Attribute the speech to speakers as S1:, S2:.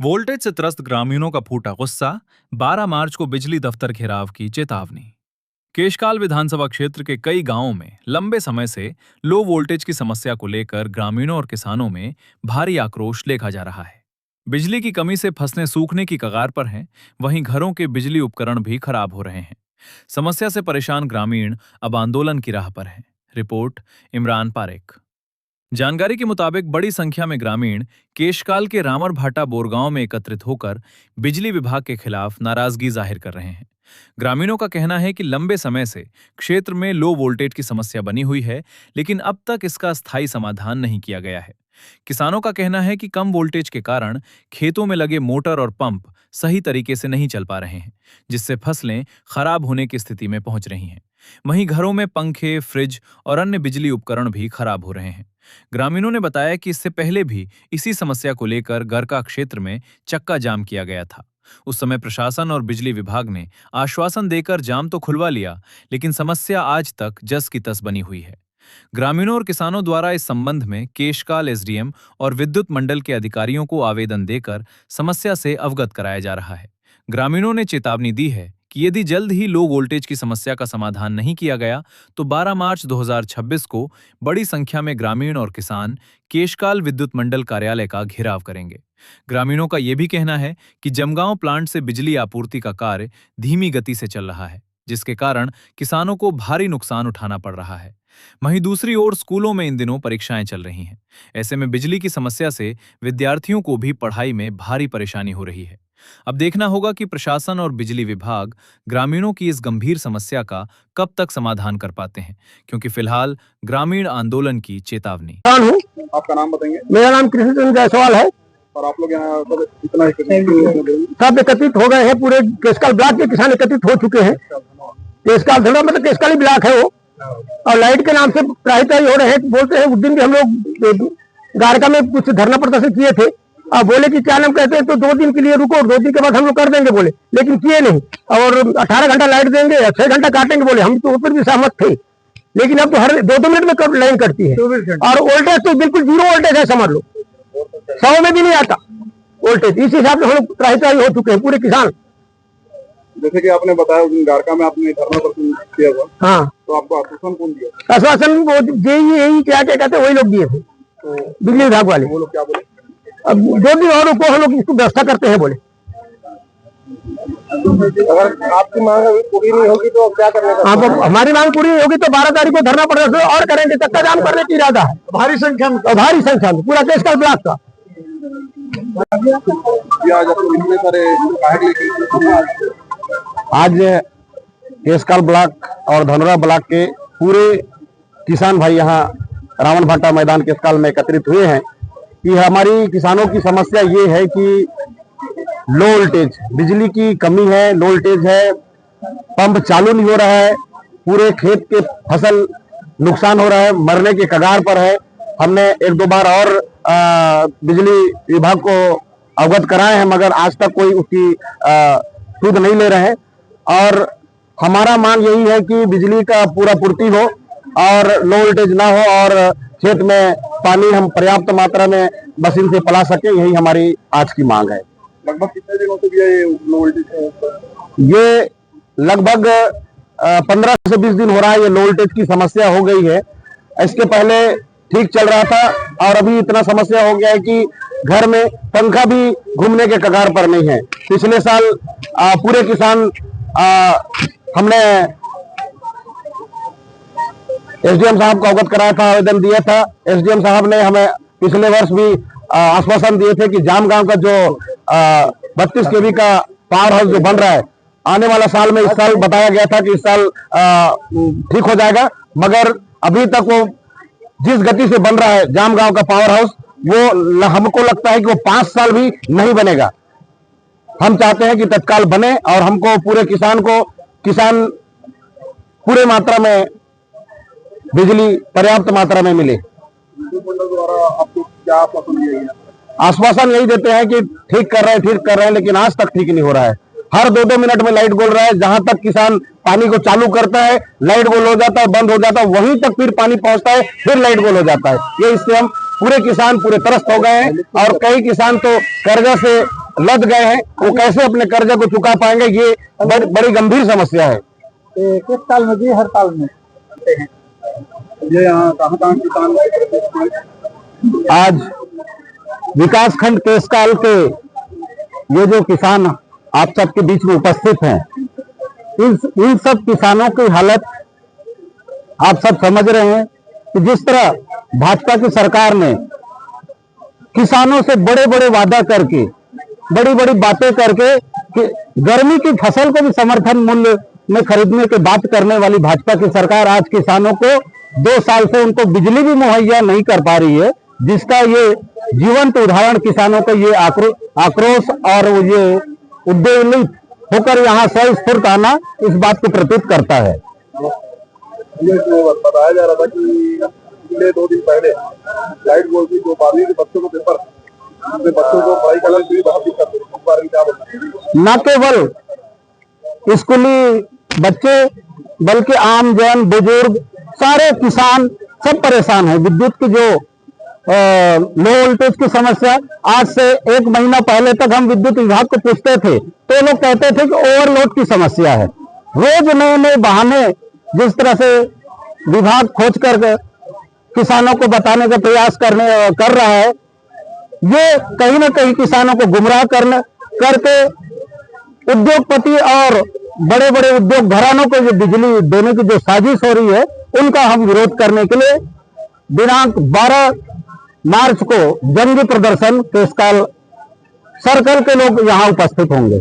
S1: Voltage से त्रस्त ग्रामीणों का फूटा गुस्सा। 12 मार्च को बिजली दफ्तर घेराव की चेतावनी। केशकाल विधानसभा क्षेत्र के कई गांवों में लंबे समय से लो वोल्टेज की समस्या को लेकर ग्रामीणों और किसानों में भारी आक्रोश देखा जा रहा है। बिजली की कमी से फसलें सूखने की कगार पर हैं, वहीं घरों के बिजली उपकरण भी खराब हो रहे हैं। समस्या से परेशान ग्रामीण अब आंदोलन की राह पर हैं। रिपोर्ट इमरान पारेख। जानकारी के मुताबिक बड़ी संख्या में ग्रामीण केशकाल के रामरभाटा बोरगांव में एकत्रित होकर बिजली विभाग के खिलाफ नाराजगी जाहिर कर रहे हैं। ग्रामीणों का कहना है कि लंबे समय से क्षेत्र में लो वोल्टेज की समस्या बनी हुई है, लेकिन अब तक इसका स्थायी समाधान नहीं किया गया है। किसानों का कहना है कि कम वोल्टेज के कारण खेतों में लगे मोटर और पंप सही तरीके से नहीं चल पा रहे हैं, जिससे फसलें खराब होने की स्थिति में पहुंच रही हैं। वहीं घरों में पंखे, फ्रिज और अन्य बिजली उपकरण भी खराब हो रहे हैं। ग्रामीणों ने बताया कि इससे पहले भी इसी समस्या को लेकर गरका क्षेत्र में चक्का जाम किया गया था। उस समय प्रशासन और बिजली विभाग ने आश्वासन देकर जाम तो खुलवा लिया, लेकिन समस्या आज तक जस की तस बनी हुई है। ग्रामीणों और किसानों द्वारा इस संबंध में केशकाल एसडीएम और विद्युत मंडल के अधिकारियों को आवेदन देकर समस्या से अवगत कराया जा रहा है। ग्रामीणों ने चेतावनी दी है कि यदि जल्द ही लो वोल्टेज की समस्या का समाधान नहीं किया गया तो 12 मार्च 2026 को बड़ी संख्या में ग्रामीण और किसान केशकाल विद्युत मंडल कार्यालय का घेराव करेंगे। ग्रामीणों का यह भी कहना है कि जमगांव प्लांट से बिजली आपूर्ति का कार्य धीमी गति से चल रहा है, जिसके कारण किसानों को भारी नुकसान उठाना पड़ रहा है। वहीं दूसरी ओर स्कूलों में इन दिनों परीक्षाएं चल रही हैं। ऐसे में बिजली की समस्या से विद्यार्थियों को भी पढ़ाई में भारी परेशानी हो रही है। अब देखना होगा कि प्रशासन और बिजली विभाग ग्रामीणों की इस गंभीर समस्या का कब तक समाधान कर पाते हैं, क्योंकि फिलहाल ग्रामीण आंदोलन की चेतावनी।
S2: आपका नाम बताएंगे?
S3: मेरा नाम कृष्णचंद्र जायसवाल है।
S2: और आप लोग यहाँ कितना
S3: सब एकत्रित हो गए हैं, पूरे केशकाल ब्लॉक के किसान एकत्रित हो चुके हैं। केशकाल धड़ा मतलब केशकाल ही ब्लॉक है वो, और लाइट के नाम से त्राही हो रहे हैं। बोलते हैं उस दिन भी हम लोग गारका में कुछ धरना प्रदर्शन किए थे, अब बोले कि क्या नाम कहते हैं तो 2 दिन के लिए रुको, 2 दिन के बाद हम लोग कर देंगे बोले, लेकिन किए नहीं। और 18 घंटा लाइट देंगे, 6 घंटा काटेंगे बोले, हम तो ऊपर भी सहमत थे, लेकिन अब तो हर 2-2 मिनट में लाइन कटती है। और वोल्टेज तो बिल्कुल 0 वोल्टेज है, समझ लो 100 में भी नहीं आता वोल्टेज। इस हिसाब से हम लोग त्राही हो चुके हैं पूरे किसान।
S2: जैसे कि आपने बताया उस दिन गारका में आपने धरना प्रदर्शन किया हुआ,
S3: हाँ,
S2: तो आपको आश्वासन कौन दिया?
S3: आश्वासन वो यही क्या कहते हैं वही लोग दिए थे, बिजली विभाग वाले।
S2: वो लोग क्या बोले?
S3: अब 2 दिन और रुको, हम लोग इसको व्यवस्था करते हैं बोले।
S2: अगर आपकी मांग पूरी नहीं होगी तो क्या करने का?
S3: हमारी मांग पूरी नहीं होगी तो 12 तारीख को धरना प्रदर्शन और करेंगे, चक्का जाम करने की इरादा है। भारी संख्या में पूरा केशकाल ब्लॉक का।
S4: आज केशकाल ब्लॉक और धनोरा ब्लॉक के पूरे किसान भाई यहाँ रावणभाटा मैदान केशकाल में एकत्रित हुए हैं कि हमारी किसानों की समस्या ये है कि लो वोल्टेज बिजली की कमी है, लो वोल्टेज है, पंप चालू नहीं हो रहा है, पूरे खेत के फसल नुकसान हो रहा है, मरने के कगार पर है। हमने 1-2 बार और बिजली विभाग को अवगत कराए हैं, मगर आज तक कोई उसकी सुध नहीं ले रहे हैं। और हमारा मांग यही है कि बिजली का पूरा पूर्ति हो और लो वोल्टेज ना हो, और खेत में पानी हम पर्याप्त मात्रा में मशीन से पिला सके, यही हमारी आज की मांग है।
S2: लगभग कितने दिनों से ये लो वोल्टेज है?
S4: ये लगभग 15 से 20 दिन हो रहा है, ये लो वोल्टेज की समस्या हो गई है। इसके पहले ठीक चल रहा था और अभी इतना समस्या हो गया है कि घर में पंखा भी घूमने के कगार पर नहीं है। पिछले साल पूरे किसान हमने एसडीएम साहब को अवगत कराया था, आवेदन दिया था। एसडीएम साहब ने हमें पिछले वर्ष भी आश्वासन दिए थे कि जाम गांव का जो 32 केवी का पावर हाउस जो बन रहा है आने वाला साल में, इस साल बताया गया था कि इस साल ठीक हो जाएगा, मगर अभी तक वो जिस गति से बन रहा है जाम गांव का पावर हाउस, वो हमको लगता है कि वो 5 साल भी नहीं बनेगा। हम चाहते हैं कि तत्काल बने और हमको पूरे किसान पूरे मात्रा में बिजली पर्याप्त मात्रा में मिले।
S2: द्वारा आपको क्या आश्वासन दिया गया?
S4: आश्वासन यही देते हैं कि ठीक कर रहे हैं, लेकिन आज तक ठीक नहीं हो रहा है। हर 2-2 मिनट में लाइट गोल रहा है, जहां तक किसान पानी को चालू करता है लाइट गोल हो जाता है, बंद हो जाता है, वहीं तक फिर पानी पहुंचता है, फिर लाइट गोल हो जाता है। ये इससे हम पूरे किसान पूरे त्रस्त हो गए हैं और कई किसान तो कर्जा से लद गए हैं, वो कैसे अपने कर्जे को चुका पाएंगे, ये बड़ी गंभीर समस्या है।
S3: किस साल में जी? हर साल में
S2: ये यहाँ कहाँ किसान
S4: आज विकासखंड केसकाल के ये जो किसान आप सबके बीच में उपस्थित हैं, इन सब किसानों की हालत आप सब समझ रहे हैं कि जिस तरह भाजपा की सरकार ने किसानों से बड़े बड़े वादा करके, बड़ी बड़ी बातें करके कि गर्मी की फसल को भी समर्थन मूल्य में खरीदने की बात करने वाली भाजपा की सरकार आज किसानों को 2 साल से उनको बिजली भी मुहैया नहीं कर पा रही है, जिसका ये जीवंत उदाहरण किसानों का ये आक्रोश और ये उद्वेलित होकर यहाँ स्वस्फूर्त आना इस बात को प्रतीत करता है।
S2: ये जो बताया जा रहा था कि पिछले 2 दिन पहले लाइट बोल की जो 12वीं के बच्चों को पेपर, अपने बच्चों को पढ़ाई करने के लिए बहुत दिक्कत है, इस बारे में क्या बताएं?
S4: न केवल स्कूली बच्चे बल्कि आम जन, बुजुर्ग, सारे किसान सब परेशान हैं। विद्युत की जो लो वोल्टेज की समस्या, आज से 1 महीना पहले तक हम विद्युत विभाग को पूछते थे तो लोग कहते थे कि ओवरलोड की समस्या है। रोज नए नए बहाने जिस तरह से विभाग खोज कर किसानों को बताने का प्रयास कर रहा है, ये कहीं ना कहीं किसानों को गुमराह करके उद्योगपति और बड़े बड़े उद्योग घरानों को जो बिजली देने की जो साजिश हो रही है, उनका हम विरोध करने के लिए दिनांक 12 मार्च को जंगी प्रदर्शन केसकाल सर्कल के लोग यहाँ उपस्थित होंगे।